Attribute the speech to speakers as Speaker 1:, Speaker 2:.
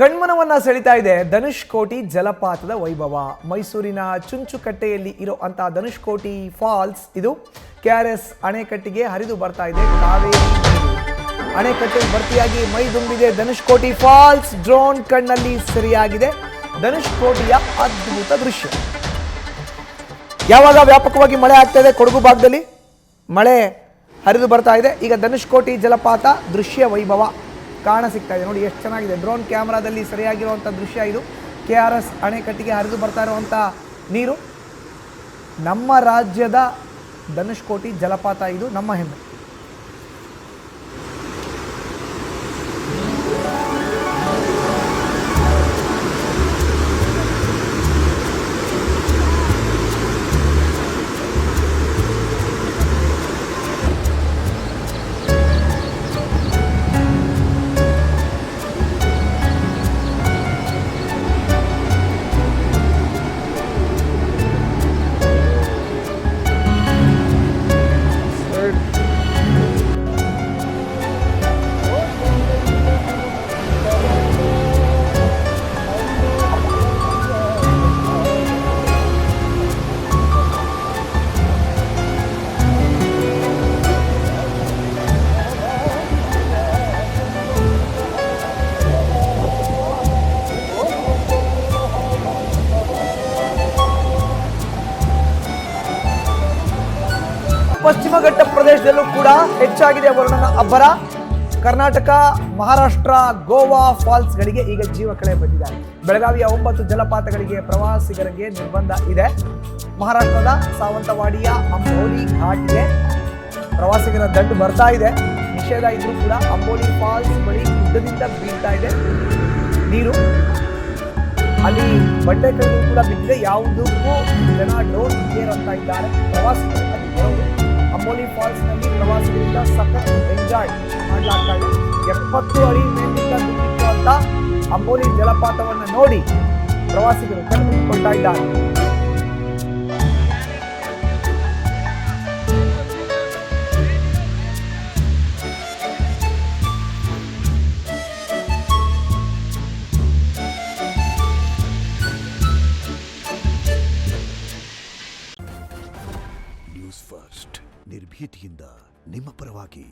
Speaker 1: ಕಣ್ಮನವನ್ನ ಸೆಳಿತಾ ಇದೆ ಧನುಷ್ಕೋಟಿ ಜಲಪಾತದ ವೈಭವ. ಮೈಸೂರಿನ ಚುಂಚುಕಟ್ಟೆಯಲ್ಲಿ ಇರುವಂತಹ ಧನುಷ್ಕೋಟಿ ಫಾಲ್ಸ್ ಇದು ಕೆಆರ್ಎಸ್ ಅಣೆಕಟ್ಟಿಗೆ ಹರಿದು ಬರ್ತಾ ಇದೆ. ಕಾವೇರಿ ಅಣೆಕಟ್ಟೆ ಭರ್ತಿಯಾಗಿ ಮೈದುಂಬಿದೆ ಧನುಷ್ಕೋಟಿ ಫಾಲ್ಸ್. ಡ್ರೋನ್ ಕಣ್ಣಲ್ಲಿ ಸೆರೆಯಾಗಿದೆ ಧನುಷ್ಕೋಟಿಯ ಅದ್ಭುತ ದೃಶ್ಯ. ಯಾವಾಗ ವ್ಯಾಪಕವಾಗಿ ಮಳೆ ಆಗ್ತಾ ಇದೆ, ಕೊಡಗು ಭಾಗದಲ್ಲಿ ಮಳೆ ಹರಿದು ಬರ್ತಾ ಇದೆ. ಈಗ ಧನುಷ್ಕೋಟಿ ಜಲಪಾತ ದೃಶ್ಯ ವೈಭವ ಕಾಣ ಸಿಗ್ತಾ ಇದೆ. ನೋಡಿ ಎಷ್ಟು ಚೆನ್ನಾಗಿದೆ, ಡ್ರೋನ್ ಕ್ಯಾಮ್ರಾದಲ್ಲಿ ಸರಿಯಾಗಿರುವಂಥ ದೃಶ್ಯ ಇದು. ಕೆಆರ್ಎಸ್ ಅಣೆಕಟ್ಟಿಗೆ ಹರಿದು ಬರ್ತಾ ಇರುವಂಥ ನೀರು. ನಮ್ಮ ರಾಜ್ಯದ ಧನುಷ್ಕೋಟಿ ಜಲಪಾತ ಇದು ನಮ್ಮ ಹೆಮ್ಮೆ. ಪಶ್ಚಿಮ ಘಟ್ಟ ಪ್ರದೇಶದಲ್ಲೂ ಕೂಡ ಹೆಚ್ಚಾಗಿದೆ ವರುಣನ ಅಬ್ಬರ. ಕರ್ನಾಟಕ, ಮಹಾರಾಷ್ಟ್ರ, ಗೋವಾ ಫಾಲ್ಸ್ಗಳಿಗೆ ಈಗ ಜೀವ ಕಳೆ ಬಂದಿದ್ದಾರೆ. ಬೆಳಗಾವಿಯ 9 ಜಲಪಾತಗಳಿಗೆ ಪ್ರವಾಸಿಗರಿಗೆ ನಿರ್ಬಂಧ ಇದೆ. ಮಹಾರಾಷ್ಟ್ರದ ಸಾವಂತವಾಡಿಯ ಅಂಬೋಲಿ ಘಾಟ್ಗೆ ಪ್ರವಾಸಿಗರ ದಂಡು ಬರ್ತಾ ಇದೆ. ನಿಷೇಧ ಇದ್ರೂ ಕೂಡ ಅಂಬೋಲಿ ಫಾಲ್ಸ್ ಬಳಿ ಗುಡ್ಡದಿಂದ ಬೀಳ್ತಾ ಇದೆ ನೀರು. ಅಲ್ಲಿ ಬಂಡೆಕಲ್ಲು ಕೂಡ ಬಿದ್ದಿದೆ. ಯಾವುದಕ್ಕೂ ಜನ ಡ್ರೋನ್ ಏರಂತ ಇದ್ದಾರೆ ಪ್ರವಾಸಿಗರು. ಅಂಬೋಲಿ ಫಾಲ್ಸ್ ನಲ್ಲಿ ಪ್ರವಾಸಿಗರಿಂದ ಸಖತ್ ಎಂಜಾಯ್ ಮಾಡಲಾಗ್ತಾ ಇದೆ. 70 ಅಡಿ ಮೇಲಿಂದ ದುಮ್ಮಿರುವಂತ ಅಂಬೋಲಿ ಜಲಪಾತವನ್ನು ನೋಡಿ ಪ್ರವಾಸಿಗರು ಕಣ್ತುಂಬಿಕೊಳ್ತಾ ಇದ್ದಾರೆ.
Speaker 2: ನ್ಯೂಸ್ ಫಸ್ಟ್ ನಿರ್ಭೀತಿಯಿಂದ ನಿಮ್ಮ ಪರವಾಗಿ.